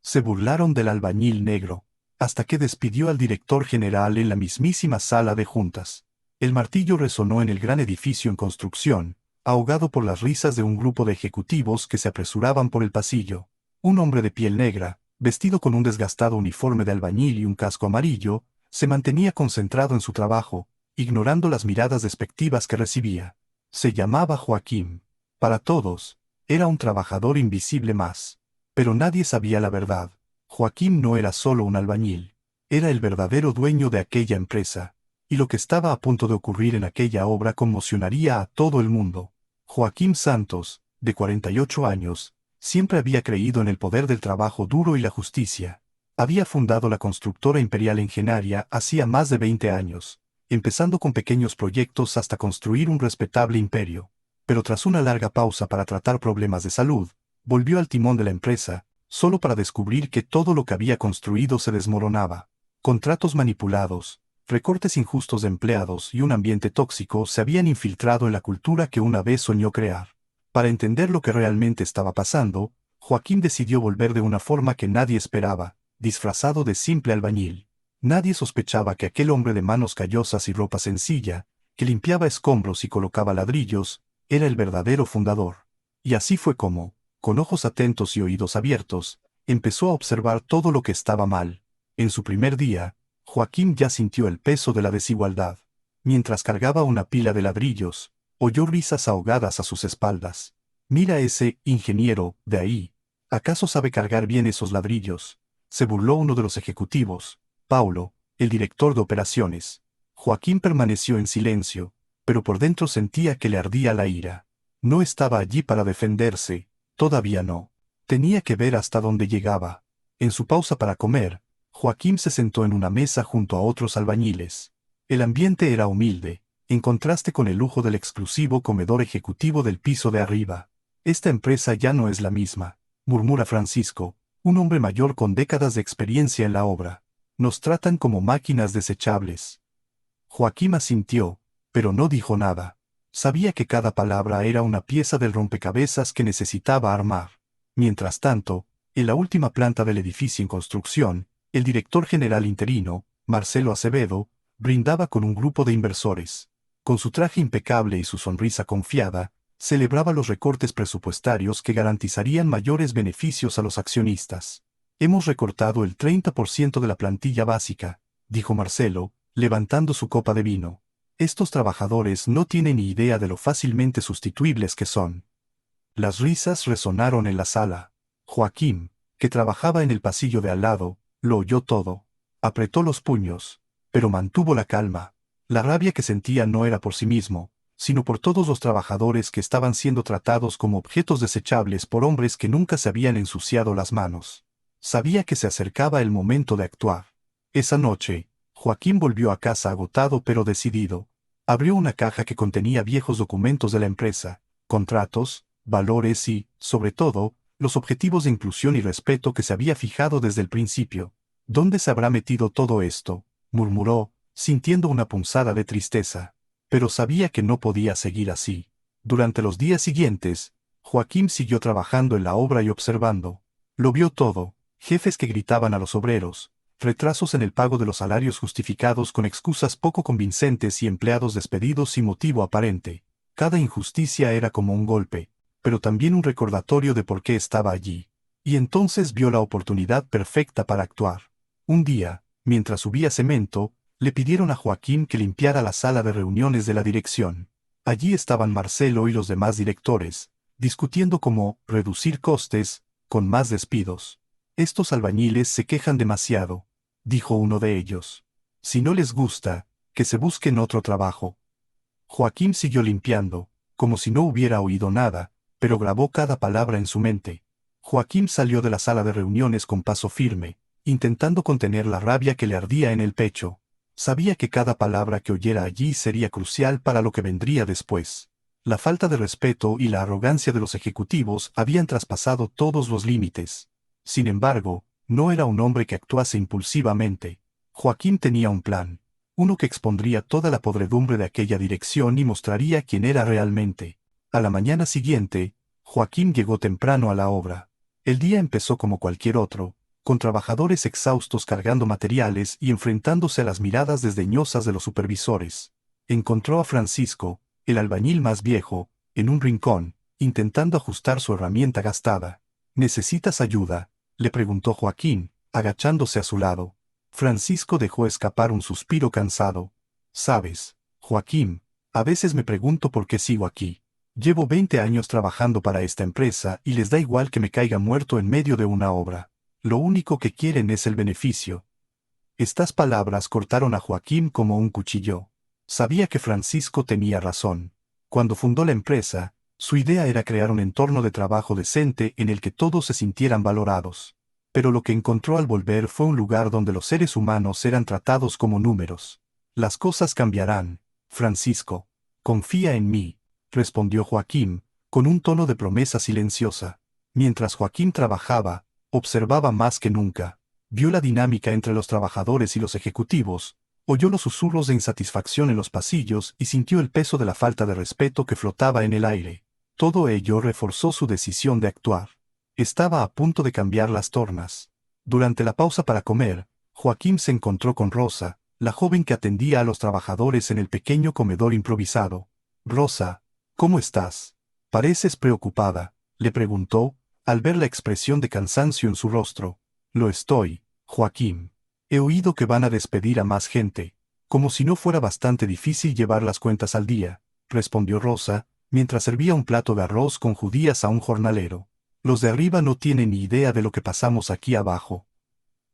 Se burlaron del albañil negro, hasta que despidió al director general en la mismísima sala de juntas. El martillo resonó en el gran edificio en construcción, ahogado por las risas de un grupo de ejecutivos que se apresuraban por el pasillo. Un hombre de piel negra, vestido con un desgastado uniforme de albañil y un casco amarillo, se mantenía concentrado en su trabajo, ignorando las miradas despectivas que recibía. Se llamaba Joaquín. Para todos, era un trabajador invisible más. Pero nadie sabía la verdad. Joaquín no era solo un albañil. Era el verdadero dueño de aquella empresa. Y lo que estaba a punto de ocurrir en aquella obra conmocionaría a todo el mundo. Joaquín Santos, de 48 años, siempre había creído en el poder del trabajo duro y la justicia. Había fundado la constructora Imperial Engenaria hacía más de 20 años, empezando con pequeños proyectos hasta construir un respetable imperio. Pero tras una larga pausa para tratar problemas de salud, volvió al timón de la empresa, solo para descubrir que todo lo que había construido se desmoronaba. Contratos manipulados, recortes injustos de empleados y un ambiente tóxico se habían infiltrado en la cultura que una vez soñó crear. Para entender lo que realmente estaba pasando, Joaquín decidió volver de una forma que nadie esperaba, disfrazado de simple albañil. Nadie sospechaba que aquel hombre de manos callosas y ropa sencilla, que limpiaba escombros y colocaba ladrillos, era el verdadero fundador. Y así fue como, con ojos atentos y oídos abiertos, empezó a observar todo lo que estaba mal. En su primer día, Joaquín ya sintió el peso de la desigualdad. Mientras cargaba una pila de ladrillos, oyó risas ahogadas a sus espaldas. «Mira ese ingeniero, de ahí. ¿Acaso sabe cargar bien esos ladrillos?», se burló uno de los ejecutivos, Paulo, el director de operaciones. Joaquín permaneció en silencio, pero por dentro sentía que le ardía la ira. No estaba allí para defenderse, todavía no. Tenía que ver hasta dónde llegaba. En su pausa para comer, Joaquín se sentó en una mesa junto a otros albañiles. El ambiente era humilde, en contraste con el lujo del exclusivo comedor ejecutivo del piso de arriba. «Esta empresa ya no es la misma», murmura Francisco, un hombre mayor con décadas de experiencia en la obra. «Nos tratan como máquinas desechables». Joaquín asintió, pero no dijo nada. Sabía que cada palabra era una pieza del rompecabezas que necesitaba armar. Mientras tanto, en la última planta del edificio en construcción, el director general interino, Marcelo Acevedo, brindaba con un grupo de inversores. Con su traje impecable y su sonrisa confiada, celebraba los recortes presupuestarios que garantizarían mayores beneficios a los accionistas. «Hemos recortado el 30% de la plantilla básica», dijo Marcelo, levantando su copa de vino. «Estos trabajadores no tienen ni idea de lo fácilmente sustituibles que son». Las risas resonaron en la sala. Joaquín, que trabajaba en el pasillo de al lado, lo oyó todo. Apretó los puños, pero mantuvo la calma. La rabia que sentía no era por sí mismo, sino por todos los trabajadores que estaban siendo tratados como objetos desechables por hombres que nunca se habían ensuciado las manos. Sabía que se acercaba el momento de actuar. Esa noche, Joaquín volvió a casa agotado pero decidido. Abrió una caja que contenía viejos documentos de la empresa, contratos, valores y, sobre todo, los objetivos de inclusión y respeto que se había fijado desde el principio. «¿Dónde se habrá metido todo esto?», murmuró, sintiendo una punzada de tristeza. Pero sabía que no podía seguir así. Durante los días siguientes, Joaquín siguió trabajando en la obra y observando. Lo vio todo: jefes que gritaban a los obreros, retrasos en el pago de los salarios justificados con excusas poco convincentes y empleados despedidos sin motivo aparente. Cada injusticia era como un golpe, pero también un recordatorio de por qué estaba allí. Y entonces vio la oportunidad perfecta para actuar. Un día, mientras subía cemento, le pidieron a Joaquín que limpiara la sala de reuniones de la dirección. Allí estaban Marcelo y los demás directores, discutiendo cómo reducir costes, con más despidos. «Estos albañiles se quejan demasiado», dijo uno de ellos. «Si no les gusta, que se busquen otro trabajo». Joaquín siguió limpiando, como si no hubiera oído nada, pero grabó cada palabra en su mente. Joaquín salió de la sala de reuniones con paso firme, intentando contener la rabia que le ardía en el pecho. Sabía que cada palabra que oyera allí sería crucial para lo que vendría después. La falta de respeto y la arrogancia de los ejecutivos habían traspasado todos los límites. Sin embargo, no era un hombre que actuase impulsivamente. Joaquín tenía un plan. Uno que expondría toda la podredumbre de aquella dirección y mostraría quién era realmente. A la mañana siguiente, Joaquín llegó temprano a la obra. El día empezó como cualquier otro, con trabajadores exhaustos cargando materiales y enfrentándose a las miradas desdeñosas de los supervisores. Encontró a Francisco, el albañil más viejo, en un rincón, intentando ajustar su herramienta gastada. ¿Necesitas ayuda?, le preguntó Joaquín, agachándose a su lado. Francisco dejó escapar un suspiro cansado. «Sabes, Joaquín, a veces me pregunto por qué sigo aquí. Llevo 20 años trabajando para esta empresa y les da igual que me caiga muerto en medio de una obra. Lo único que quieren es el beneficio». Estas palabras cortaron a Joaquín como un cuchillo. Sabía que Francisco tenía razón. Cuando fundó la empresa, su idea era crear un entorno de trabajo decente en el que todos se sintieran valorados. Pero lo que encontró al volver fue un lugar donde los seres humanos eran tratados como números. «Las cosas cambiarán, Francisco. Confía en mí», respondió Joaquín, con un tono de promesa silenciosa. Mientras Joaquín trabajaba, observaba más que nunca. Vio la dinámica entre los trabajadores y los ejecutivos, oyó los susurros de insatisfacción en los pasillos y sintió el peso de la falta de respeto que flotaba en el aire. Todo ello reforzó su decisión de actuar. Estaba a punto de cambiar las tornas. Durante la pausa para comer, Joaquín se encontró con Rosa, la joven que atendía a los trabajadores en el pequeño comedor improvisado. «Rosa, ¿cómo estás? Pareces preocupada», le preguntó, al ver la expresión de cansancio en su rostro. «Lo estoy, Joaquín. He oído que van a despedir a más gente. Como si no fuera bastante difícil llevar las cuentas al día», respondió Rosa, mientras servía un plato de arroz con judías a un jornalero. «Los de arriba no tienen ni idea de lo que pasamos aquí abajo.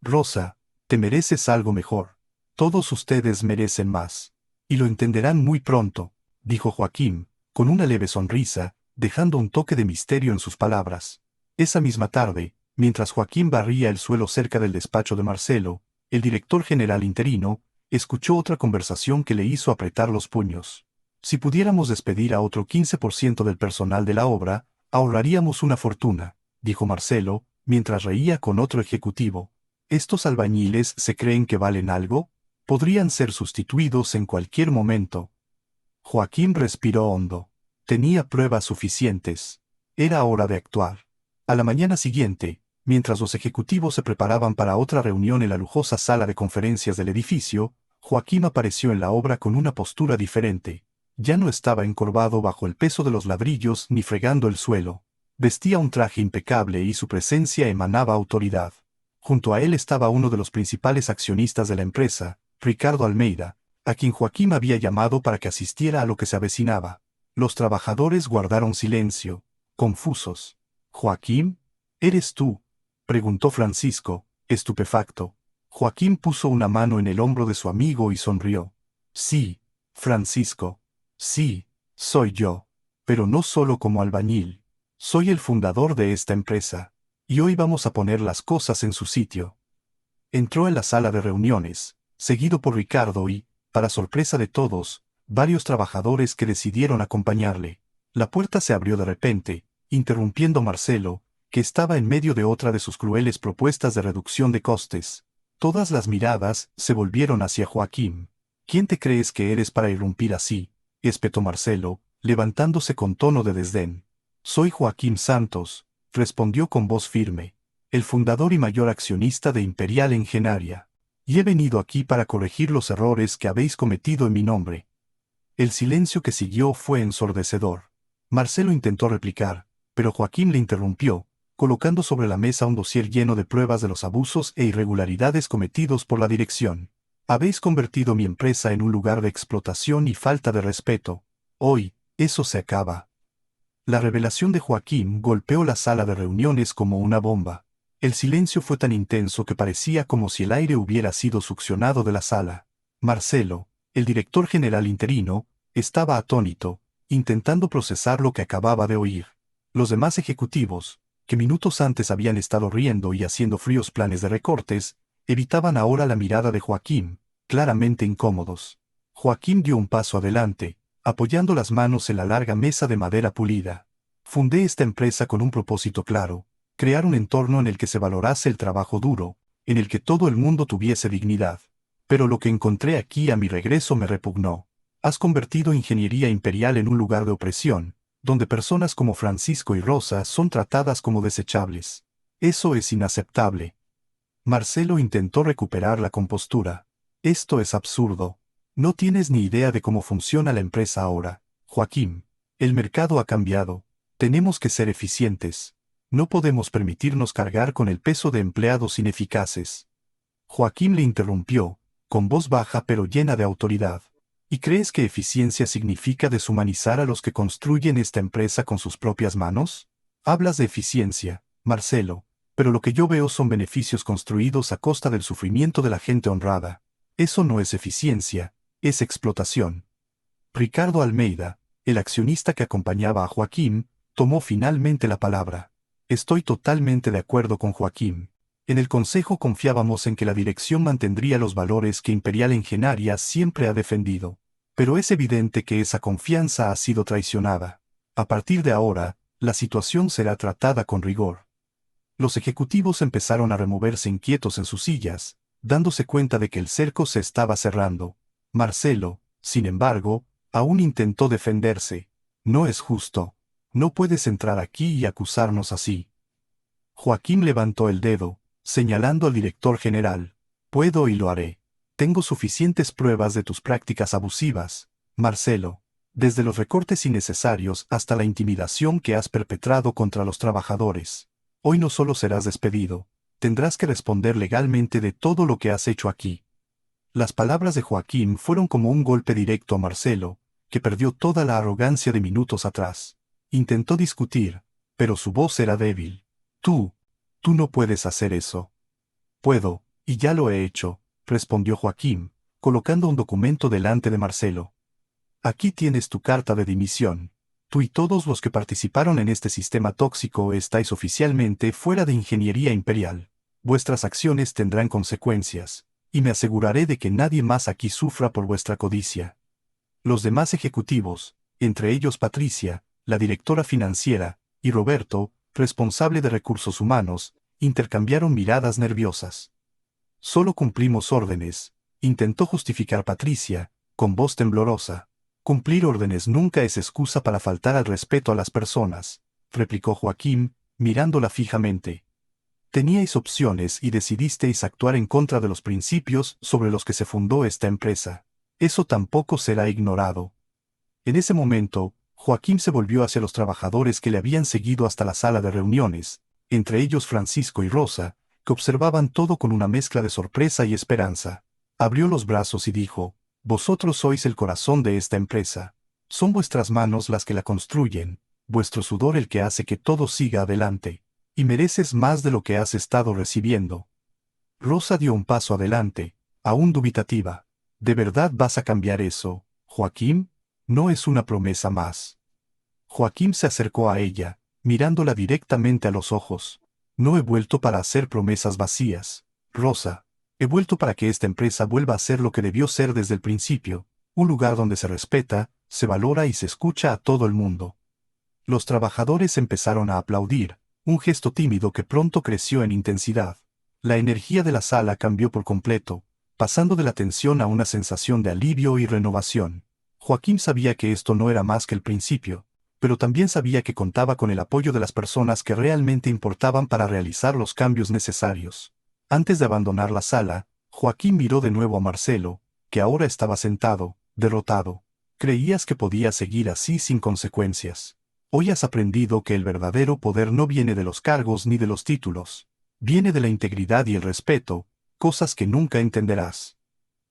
Rosa, te mereces algo mejor. Todos ustedes merecen más. Y lo entenderán muy pronto», dijo Joaquín, con una leve sonrisa, dejando un toque de misterio en sus palabras. Esa misma tarde, mientras Joaquín barría el suelo cerca del despacho de Marcelo, el director general interino, escuchó otra conversación que le hizo apretar los puños. «Si pudiéramos despedir a otro 15% del personal de la obra, ahorraríamos una fortuna», dijo Marcelo, mientras reía con otro ejecutivo. «¿Estos albañiles se creen que valen algo? Podrían ser sustituidos en cualquier momento». Joaquín respiró hondo. Tenía pruebas suficientes. Era hora de actuar. A la mañana siguiente, mientras los ejecutivos se preparaban para otra reunión en la lujosa sala de conferencias del edificio, Joaquín apareció en la obra con una postura diferente. Ya no estaba encorvado bajo el peso de los ladrillos ni fregando el suelo. Vestía un traje impecable y su presencia emanaba autoridad. Junto a él estaba uno de los principales accionistas de la empresa, Ricardo Almeida, a quien Joaquín había llamado para que asistiera a lo que se avecinaba. Los trabajadores guardaron silencio, confusos. «Joaquín, ¿eres tú?», preguntó Francisco, estupefacto. Joaquín puso una mano en el hombro de su amigo y sonrió. «Sí, Francisco. Sí, soy yo. Pero no solo como albañil. Soy el fundador de esta empresa. Y hoy vamos a poner las cosas en su sitio». Entró en la sala de reuniones, seguido por Ricardo y, para sorpresa de todos, varios trabajadores que decidieron acompañarle. La puerta se abrió de repente, interrumpiendo a Marcelo, que estaba en medio de otra de sus crueles propuestas de reducción de costes. Todas las miradas se volvieron hacia Joaquín. «¿Quién te crees que eres para irrumpir así?», espetó Marcelo, levantándose con tono de desdén. «Soy Joaquín Santos», respondió con voz firme, «el fundador y mayor accionista de Imperial Engenaria. Y he venido aquí para corregir los errores que habéis cometido en mi nombre». El silencio que siguió fue ensordecedor. Marcelo intentó replicar, pero Joaquín le interrumpió, colocando sobre la mesa un dossier lleno de pruebas de los abusos e irregularidades cometidos por la dirección. «Habéis convertido mi empresa en un lugar de explotación y falta de respeto. Hoy, eso se acaba». La revelación de Joaquín golpeó la sala de reuniones como una bomba. El silencio fue tan intenso que parecía como si el aire hubiera sido succionado de la sala. Marcelo, el director general interino, estaba atónito, intentando procesar lo que acababa de oír. Los demás ejecutivos, que minutos antes habían estado riendo y haciendo fríos planes de recortes, evitaban ahora la mirada de Joaquín, claramente incómodos. Joaquín dio un paso adelante, apoyando las manos en la larga mesa de madera pulida. «Fundé esta empresa con un propósito claro: crear un entorno en el que se valorase el trabajo duro, en el que todo el mundo tuviese dignidad. Pero lo que encontré aquí a mi regreso me repugnó. Has convertido Ingeniería Imperial en un lugar de opresión, donde personas como Francisco y Rosa son tratadas como desechables. Eso es inaceptable». Marcelo intentó recuperar la compostura. Esto es absurdo. No tienes ni idea de cómo funciona la empresa ahora, Joaquín. El mercado ha cambiado. Tenemos que ser eficientes. No podemos permitirnos cargar con el peso de empleados ineficaces. Joaquín le interrumpió, con voz baja pero llena de autoridad. ¿Y crees que eficiencia significa deshumanizar a los que construyen esta empresa con sus propias manos? Hablas de eficiencia, Marcelo, pero lo que yo veo son beneficios construidos a costa del sufrimiento de la gente honrada. Eso no es eficiencia, es explotación. Ricardo Almeida, el accionista que acompañaba a Joaquín, tomó finalmente la palabra. Estoy totalmente de acuerdo con Joaquín. En el Consejo confiábamos en que la dirección mantendría los valores que Imperial Engenaria siempre ha defendido. Pero es evidente que esa confianza ha sido traicionada. A partir de ahora, la situación será tratada con rigor. Los ejecutivos empezaron a removerse inquietos en sus sillas, dándose cuenta de que el cerco se estaba cerrando. Marcelo, sin embargo, aún intentó defenderse. No es justo. No puedes entrar aquí y acusarnos así. Joaquín levantó el dedo, señalando al director general. Puedo y lo haré. Tengo suficientes pruebas de tus prácticas abusivas, Marcelo, desde los recortes innecesarios hasta la intimidación que has perpetrado contra los trabajadores. Hoy no solo serás despedido, tendrás que responder legalmente de todo lo que has hecho aquí. Las palabras de Joaquín fueron como un golpe directo a Marcelo, que perdió toda la arrogancia de minutos atrás. Intentó discutir, pero su voz era débil. Tú no puedes hacer eso. Puedo, y ya lo he hecho, respondió Joaquín, colocando un documento delante de Marcelo. Aquí tienes tu carta de dimisión. Tú y todos los que participaron en este sistema tóxico estáis oficialmente fuera de Ingeniería Imperial. Vuestras acciones tendrán consecuencias, y me aseguraré de que nadie más aquí sufra por vuestra codicia. Los demás ejecutivos, entre ellos Patricia, la directora financiera, y Roberto, responsable de recursos humanos, intercambiaron miradas nerviosas. Solo cumplimos órdenes, intentó justificar Patricia, con voz temblorosa. Cumplir órdenes nunca es excusa para faltar al respeto a las personas, replicó Joaquín, mirándola fijamente. Teníais opciones y decidisteis actuar en contra de los principios sobre los que se fundó esta empresa. Eso tampoco será ignorado. En ese momento, Joaquín se volvió hacia los trabajadores que le habían seguido hasta la sala de reuniones, entre ellos Francisco y Rosa, que observaban todo con una mezcla de sorpresa y esperanza. Abrió los brazos y dijo: Vosotros sois el corazón de esta empresa. Son vuestras manos las que la construyen, vuestro sudor el que hace que todo siga adelante. Y mereces más de lo que has estado recibiendo. Rosa dio un paso adelante, aún dubitativa. ¿De verdad vas a cambiar eso, Joaquín? No es una promesa más. Joaquín se acercó a ella, mirándola directamente a los ojos. No he vuelto para hacer promesas vacías, Rosa. He vuelto para que esta empresa vuelva a ser lo que debió ser desde el principio, un lugar donde se respeta, se valora y se escucha a todo el mundo. Los trabajadores empezaron a aplaudir, un gesto tímido que pronto creció en intensidad. La energía de la sala cambió por completo, pasando de la tensión a una sensación de alivio y renovación. Joaquín sabía que esto no era más que el principio, pero también sabía que contaba con el apoyo de las personas que realmente importaban para realizar los cambios necesarios. Antes de abandonar la sala, Joaquín miró de nuevo a Marcelo, que ahora estaba sentado, derrotado. Creías que podía seguir así sin consecuencias. Hoy has aprendido que el verdadero poder no viene de los cargos ni de los títulos. Viene de la integridad y el respeto, cosas que nunca entenderás.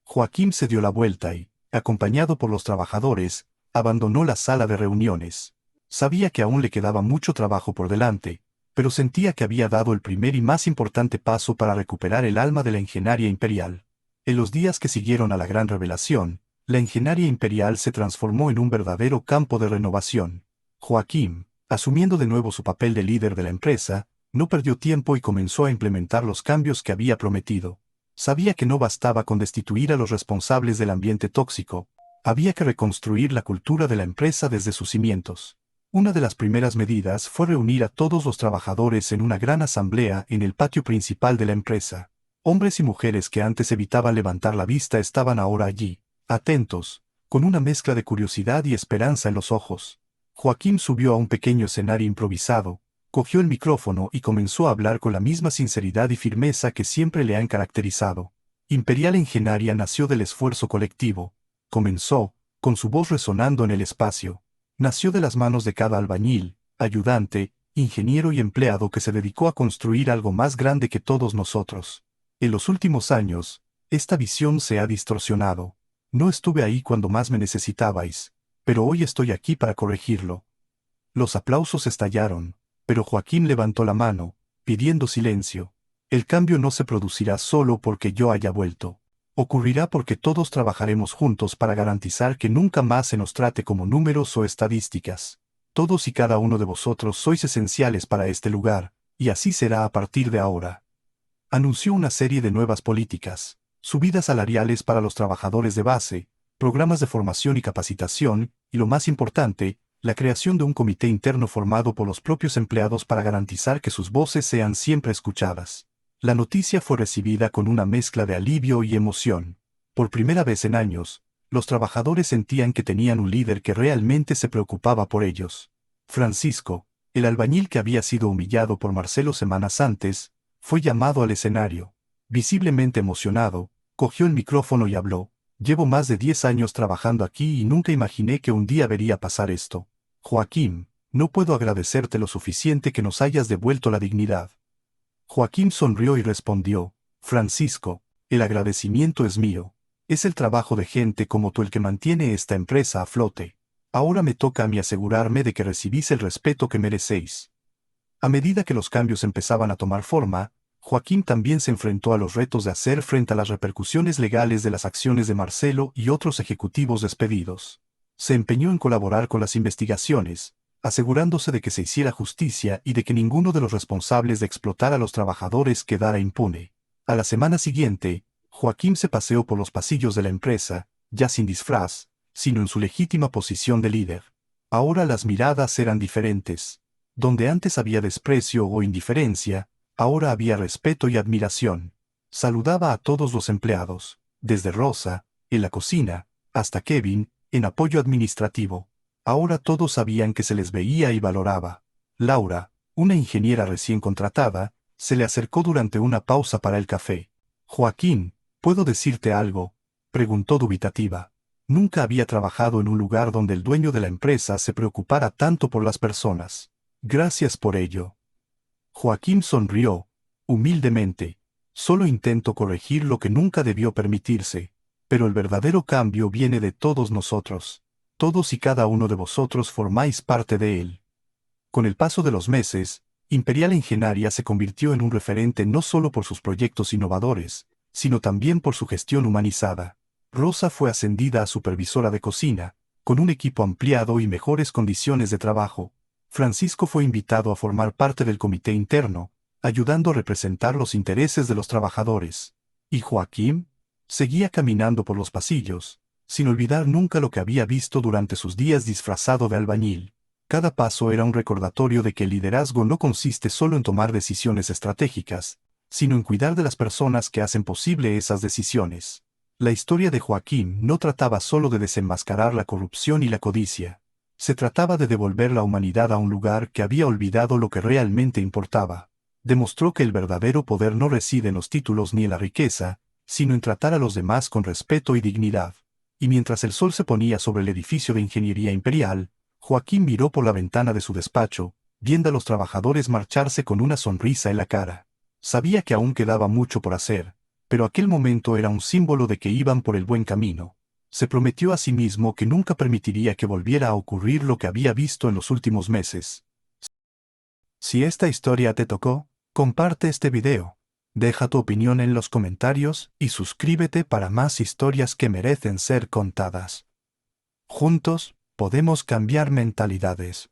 Joaquín se dio la vuelta y, acompañado por los trabajadores, abandonó la sala de reuniones. Sabía que aún le quedaba mucho trabajo por delante, pero sentía que había dado el primer y más importante paso para recuperar el alma de la Ingeniería Imperial. En los días que siguieron a la gran revelación, la Ingeniería Imperial se transformó en un verdadero campo de renovación. Joaquín, asumiendo de nuevo su papel de líder de la empresa, no perdió tiempo y comenzó a implementar los cambios que había prometido. Sabía que no bastaba con destituir a los responsables del ambiente tóxico, había que reconstruir la cultura de la empresa desde sus cimientos. Una de las primeras medidas fue reunir a todos los trabajadores en una gran asamblea en el patio principal de la empresa. Hombres y mujeres que antes evitaban levantar la vista estaban ahora allí, atentos, con una mezcla de curiosidad y esperanza en los ojos. Joaquín subió a un pequeño escenario improvisado, Cogió el micrófono y comenzó a hablar con la misma sinceridad y firmeza que siempre le han caracterizado. Imperial Engenharia nació del esfuerzo colectivo. Comenzó, con su voz resonando en el espacio. Nació de las manos de cada albañil, ayudante, ingeniero y empleado que se dedicó a construir algo más grande que todos nosotros. En los últimos años, esta visión se ha distorsionado. No estuve ahí cuando más me necesitabais, pero hoy estoy aquí para corregirlo. Los aplausos estallaron, pero Joaquín levantó la mano, pidiendo silencio. El cambio no se producirá solo porque yo haya vuelto. Ocurrirá porque todos trabajaremos juntos para garantizar que nunca más se nos trate como números o estadísticas. Todos y cada uno de vosotros sois esenciales para este lugar, y así será a partir de ahora. Anunció una serie de nuevas políticas, subidas salariales para los trabajadores de base, programas de formación y capacitación, y lo más importante, la creación de un comité interno formado por los propios empleados para garantizar que sus voces sean siempre escuchadas. La noticia fue recibida con una mezcla de alivio y emoción. Por primera vez en años, los trabajadores sentían que tenían un líder que realmente se preocupaba por ellos. Francisco, el albañil que había sido humillado por Marcelo semanas antes, fue llamado al escenario. Visiblemente emocionado, cogió el micrófono y habló. Llevo más de 10 años trabajando aquí y nunca imaginé que un día vería pasar esto. Joaquín, no puedo agradecerte lo suficiente que nos hayas devuelto la dignidad. Joaquín sonrió y respondió, Francisco, el agradecimiento es mío. Es el trabajo de gente como tú el que mantiene esta empresa a flote. Ahora me toca a mí asegurarme de que recibís el respeto que merecéis. A medida que los cambios empezaban a tomar forma, Joaquín también se enfrentó a los retos de hacer frente a las repercusiones legales de las acciones de Marcelo y otros ejecutivos despedidos. Se empeñó en colaborar con las investigaciones, asegurándose de que se hiciera justicia y de que ninguno de los responsables de explotar a los trabajadores quedara impune. A la semana siguiente, Joaquín se paseó por los pasillos de la empresa, ya sin disfraz, sino en su legítima posición de líder. Ahora las miradas eran diferentes. Donde antes había desprecio o indiferencia, ahora había respeto y admiración. Saludaba a todos los empleados, desde Rosa, en la cocina, hasta Kevin, en apoyo administrativo. Ahora todos sabían que se les veía y valoraba. Laura, una ingeniera recién contratada, se le acercó durante una pausa para el café. Joaquín, ¿puedo decirte algo?, preguntó dubitativa. Nunca había trabajado en un lugar donde el dueño de la empresa se preocupara tanto por las personas. Gracias por ello. Joaquín sonrió, humildemente. Solo intento corregir lo que nunca debió permitirse, pero el verdadero cambio viene de todos nosotros. Todos y cada uno de vosotros formáis parte de él. Con el paso de los meses, Imperial Engenharia se convirtió en un referente no solo por sus proyectos innovadores, sino también por su gestión humanizada. Rosa fue ascendida a supervisora de cocina, con un equipo ampliado y mejores condiciones de trabajo. Francisco fue invitado a formar parte del comité interno, ayudando a representar los intereses de los trabajadores. Y Joaquín seguía caminando por los pasillos, sin olvidar nunca lo que había visto durante sus días disfrazado de albañil. Cada paso era un recordatorio de que el liderazgo no consiste solo en tomar decisiones estratégicas, sino en cuidar de las personas que hacen posible esas decisiones. La historia de Joaquín no trataba solo de desenmascarar la corrupción y la codicia. Se trataba de devolver la humanidad a un lugar que había olvidado lo que realmente importaba. Demostró que el verdadero poder no reside en los títulos ni en la riqueza, sino en tratar a los demás con respeto y dignidad. Y mientras el sol se ponía sobre el edificio de ingeniería imperial, Joaquín miró por la ventana de su despacho, viendo a los trabajadores marcharse con una sonrisa en la cara. Sabía que aún quedaba mucho por hacer, pero aquel momento era un símbolo de que iban por el buen camino. Se prometió a sí mismo que nunca permitiría que volviera a ocurrir lo que había visto en los últimos meses. Si esta historia te tocó, comparte este video. Deja tu opinión en los comentarios y suscríbete para más historias que merecen ser contadas. Juntos, podemos cambiar mentalidades.